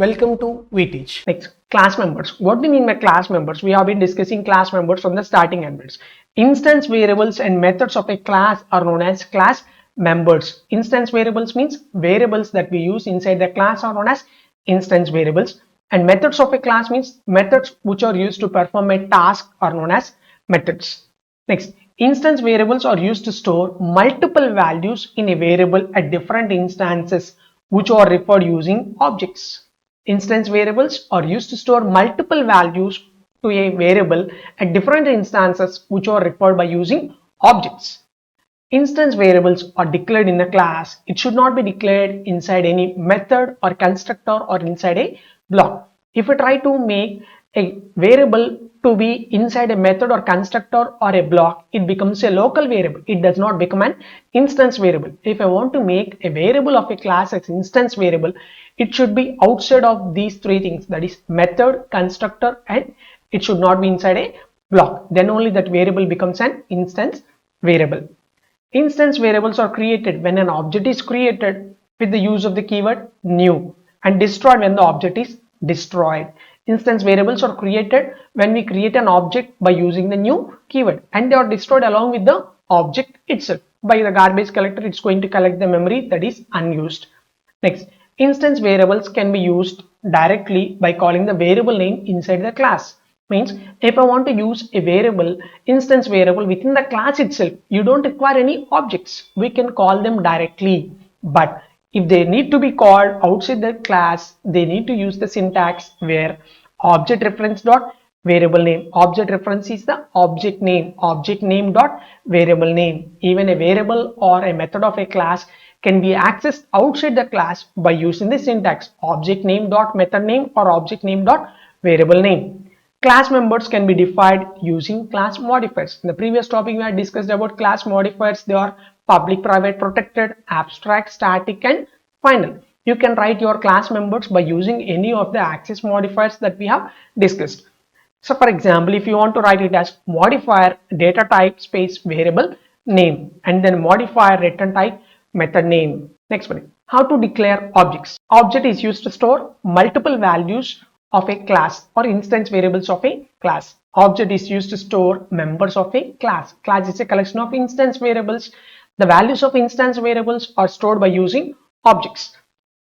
Welcome to VTeach. Next, class members. What do you mean by class members? We have been discussing class members from the starting onwards. Instance variables and methods of a class are known as class members. Instance variables means variables that we use inside the class are known as instance variables. And methods of a class means methods which are used to perform a task are known as methods. Next, instance variables are used to store multiple values in a variable at different instances which are referred using objects. Instance variables are used to store multiple values to a variable at different instances which are referred by using objects. Instance variables are declared in a class. It should not be declared inside any method or constructor or inside a block. If we try to make a variable to be inside a method or constructor or a block, it becomes a local variable. It does not become an instance variable. If I want to make a variable of a class as instance variable, it should be outside of these three things, that is method, constructor, and it should not be inside a block. Then only that variable becomes an instance variable. Instance variables are created when an object is created with the use of the keyword new and destroyed when the object is destroyed. Instance variables are created when we create an object by using the new keyword, and they are destroyed along with the object itself. By the garbage collector, it's going to collect the memory that is unused. Next, instance variables can be used directly by calling the variable name inside the class. Means if I want to use a variable, instance variable within the class itself, you don't require any objects. We can call them directly. But if they need to be called outside the class, they need to use the syntax where object reference dot variable name. Object reference is the object name dot variable name. Even a variable or a method of a class can be accessed outside the class by using the syntax object name dot method name or object name dot variable name. Class members can be defined using class modifiers. In the previous topic, we had discussed about class modifiers. They are public, private, protected, abstract, static, and final. You can write your class members by using any of the access modifiers that we have discussed. So for example, if you want to write it as modifier data type space variable name and then modifier return type method name. Next one, how to declare objects. Object is used to store multiple values of a class or instance variables of a class. Object is used to store members of a class. Class is a collection of instance variables. The values of instance variables are stored by using objects.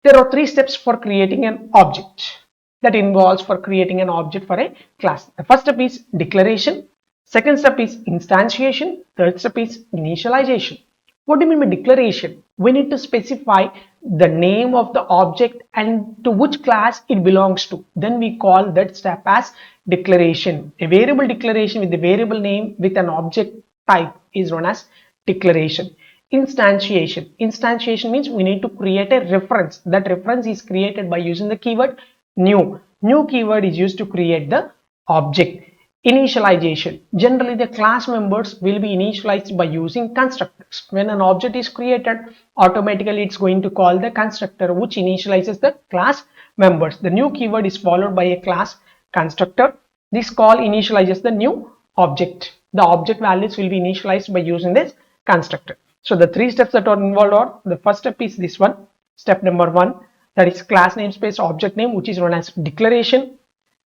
There are three steps for creating an object that involves for creating an object for a class. The first step is declaration. Second step is instantiation. Third step is initialization. What do you mean by declaration? We need to specify the name of the object and to which class it belongs to. Then we call that step as declaration. A variable declaration with the variable name with an object type is known as declaration. Instantiation. Instantiation means we need to create a reference. That reference is created by using the keyword new. New keyword is used to create the object. Initialization. Generally, the class members will be initialized by using constructors. When an object is created, automatically it's going to call the constructor which initializes the class members. The new keyword is followed by a class constructor. This call initializes the new object. The object values will be initialized by using this constructor. So the three steps that are involved are, the first step is this one, step number 1, that is class namespace object name, which is known as declaration.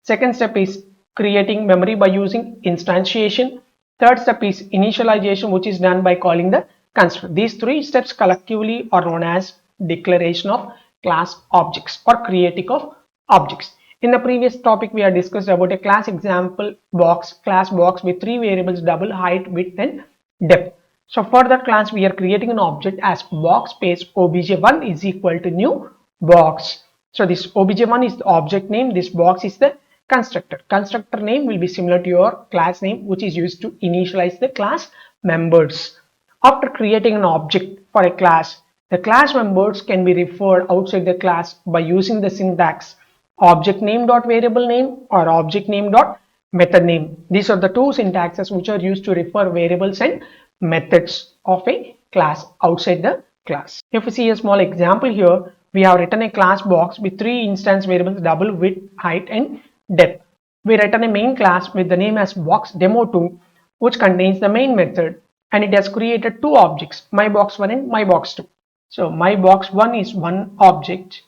Second step is creating memory by using instantiation. Third step is initialization, which is done by calling the constructor. These three steps collectively are known as declaration of class objects or creating of objects. In the previous topic, we have discussed about a class example box, class box with three variables, double, height, width, and depth. So for that class, we are creating an object as box space obj1 is equal to new box. So this obj1 is the object name. This box is the constructor. Constructor name will be similar to your class name, which is used to initialize the class members. After creating an object for a class, the class members can be referred outside the class by using the syntax object name dot variable name or object name dot method name. These are the two syntaxes which are used to refer variables and methods of a class outside the class. If we see a small example here, we have written a class box with three instance variables, double, width, height, and depth. We written a main class with the name as box demo2, which contains the main method, and it has created two objects, my box1 and my box2. So my box1 is one object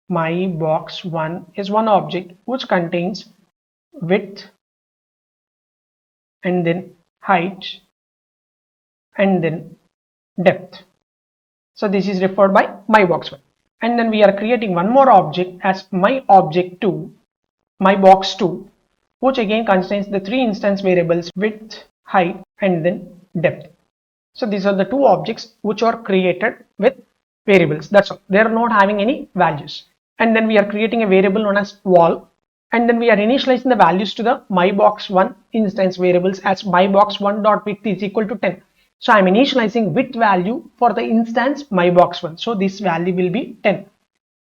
my box 1 is one object which contains width and then height and then depth. So this is referred by my box 1. And then we are creating one more object as my object 2, my box 2, which again contains the three instance variables width, height and then depth. So these are the two objects which are created with variables. That's all. They are not having any values. And then we are creating a variable known as wall. And then we are initializing the values to the mybox1 instance variables as mybox1.width is equal to 10. So I'm initializing width value for the instance mybox1. So this value will be 10.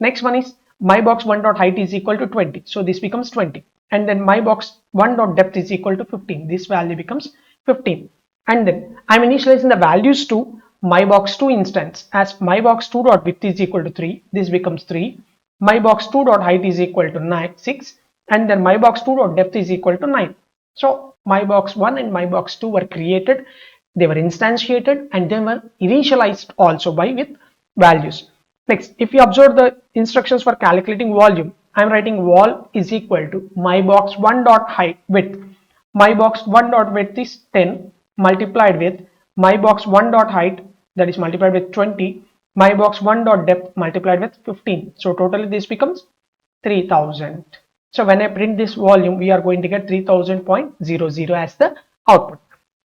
Next one is mybox1.height is equal to 20. So this becomes 20. And then mybox1.depth is equal to 15. This value becomes 15. And then I'm initializing the values to mybox2 instance as mybox2.width is equal to 3. This becomes 3. Mybox2.height is equal to 6. And then mybox2.depth is equal to 9. So mybox1 and mybox2 were created. They were instantiated and they were initialized also by with values. Next, if you observe the instructions for calculating volume, I am writing wall is equal to mybox1.height width. Mybox1.width is 10 multiplied with mybox1.height, that is multiplied with 20, mybox1.depth multiplied with 15. So totally this becomes 3000. So when I print this volume, we are going to get 3000.00 as the output.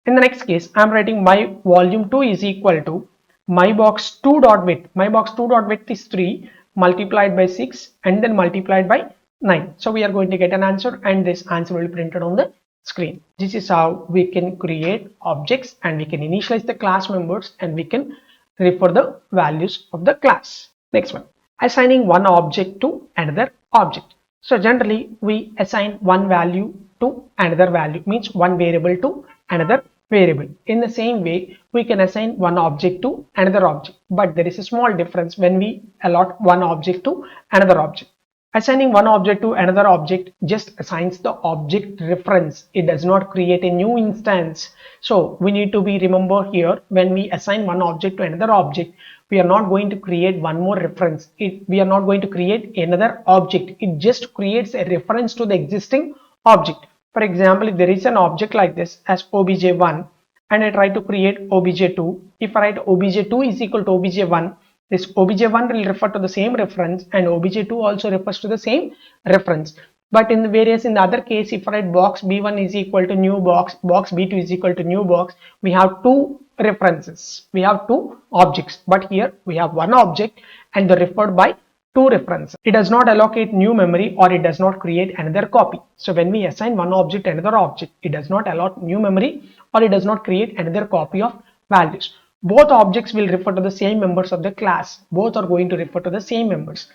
In the next case, I am writing my volume 2 is equal to mybox2.width. Mybox2.width is 3 multiplied by 6 and then multiplied by 9. So we are going to get an answer and this answer will be printed on the screen. This is how we can create objects and we can initialize the class members and we can refer the values of the class. Next one, assigning one object to another object. So generally we assign one value to another value, means one variable to another variable. In the same way, we can assign one object to another object, but there is a small difference when we allot one object to another object. Assigning one object to another object just assigns the object reference. It does not create a new instance. So we need to be remember here, when we assign one object to another object, we are not going to create one more reference. We are not going to create another object. It just creates a reference to the existing object. For example, if there is an object like this as obj1 and I try to create obj2, if I write obj2 is equal to obj1, this obj1 will refer to the same reference and obj2 also refers to the same reference. But in the other case, if I write box b1 is equal to new box, box b2 is equal to new box, we have two references, we have two objects, but here we have one object and they're referred by two references. It does not allocate new memory or it does not create another copy. So when we assign one object to another object, it does not allot new memory or it does not create another copy of values. Both objects will refer to the same members of the class. Both are going to refer to the same members.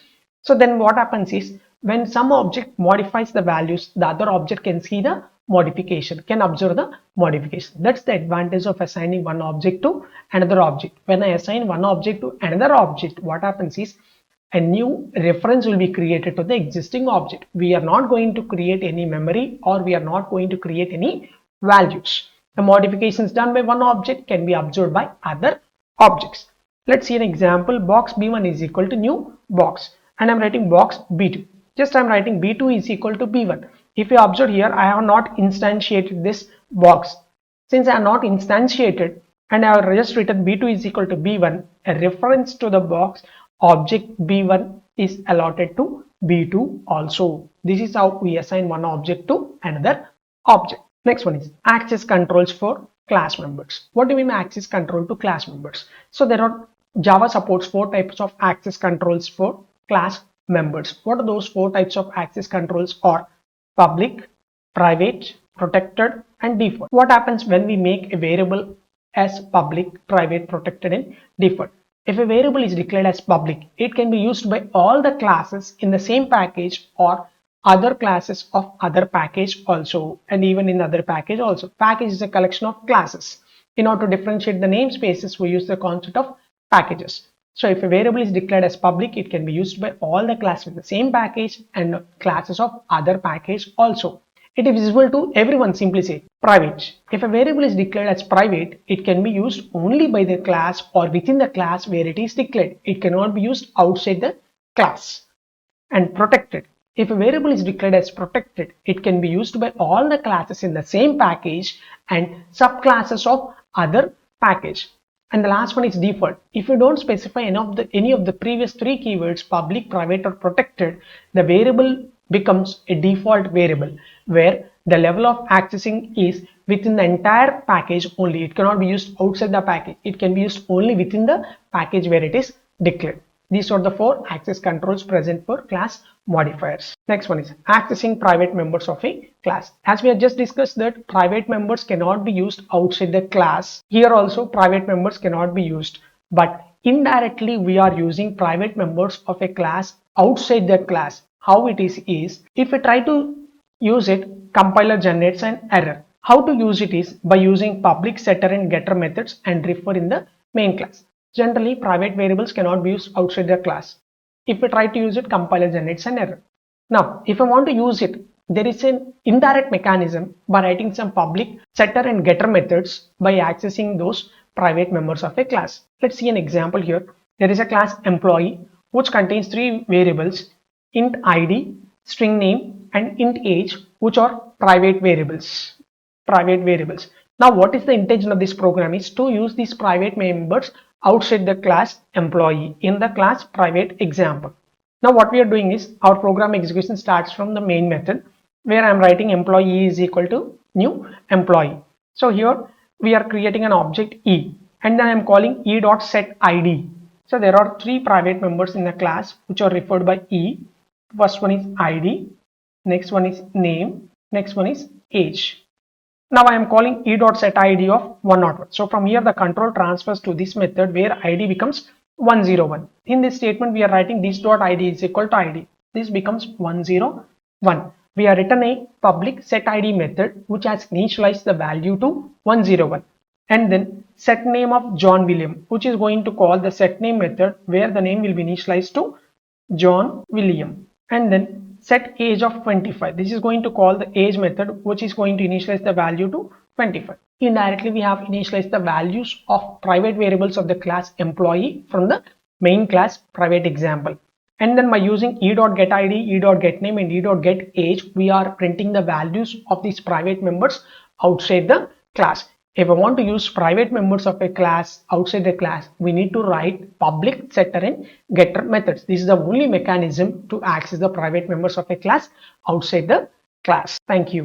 So then what happens is, when some object modifies the values, the other object can see the modification, can observe the modification. That's the advantage of assigning one object to another object. When I assign one object to another object, what happens is a new reference will be created to the existing object. We are not going to create any memory or we are not going to create any values. The modifications done by one object can be observed by other objects. Let's see an example. Box b1 is equal to new box and I'm writing box b2. Just I'm writing b2 is equal to b1. If you observe here, I have not instantiated this box. Since I have not instantiated and I have just written b2 is equal to b1, a reference to the box object b1 is allotted to b2 also. This is how we assign one object to another object. Next one is access controls for class members. What do we mean access control to class members? So there are Java supports 4 types of access controls for class members. What are those 4 types of access controls? Are public, private, protected and default. What happens when we make a variable as public, private, protected and default? If a variable is declared as public, it can be used by all the classes in the same package or other classes of other package also, and even in other package also. Package is a collection of classes. In order to differentiate the namespaces, we use the concept of packages. So if a variable is declared as public, it can be used by all the classes in the same package and classes of other package also. It is visible to everyone, simply say private. If a variable is declared as private, it can be used only by the class or within the class where it is declared. It cannot be used outside the class. And protected. If a variable is declared as protected, it can be used by all the classes in the same package and subclasses of other package. And the last one is default. If you don't specify any of the previous three keywords, public, private, or protected, the variable becomes a default variable where the level of accessing is within the entire package only. It cannot be used outside the package. It can be used only within the package where it is declared. These are the four access controls present for class modifiers. Next one is accessing private members of a class. As we have just discussed that private members cannot be used outside the class. Here also private members cannot be used, but indirectly we are using private members of a class outside the class. How it is if we try to use it, compiler generates an error. How to use it is by using public, setter and getter methods and refer in the main class. Generally, private variables cannot be used outside the class. If we try to use it, compiler generates an error. Now, if I want to use it, there is an indirect mechanism by writing some public, setter and getter methods by accessing those private members of a class. Let's see an example here. There is a class employee which contains three variables, int id, string name and int age, which are private variables. Now, what is the intention of this program is to use these private members outside the class employee in the class private example. Now what we are doing is our program execution starts from the main method where I am writing employee is equal to new employee. So here we are creating an object e and then I am calling e.setId. So there are three private members in the class which are referred by e. First one is id, next one is name, next one is age. Now I am calling e.setId of 101. So from here the control transfers to this method where id becomes 101. In this statement we are writing this.id is equal to id. This becomes 101. We are written a public setId method which has initialized the value to 101. And then set name of John William, which is going to call the set name method where the name will be initialized to John William. And then set age of 25. This is going to call the age method which is going to initialize the value to 25. Indirectly we have initialized the values of private variables of the class employee from the main class private example. And then by using e.getId, e.getName and e.getAge, we are printing the values of these private members outside the class. If I want to use private members of a class outside the class, we need to write public, setter and getter methods. This is the only mechanism to access the private members of a class outside the class. Thank you.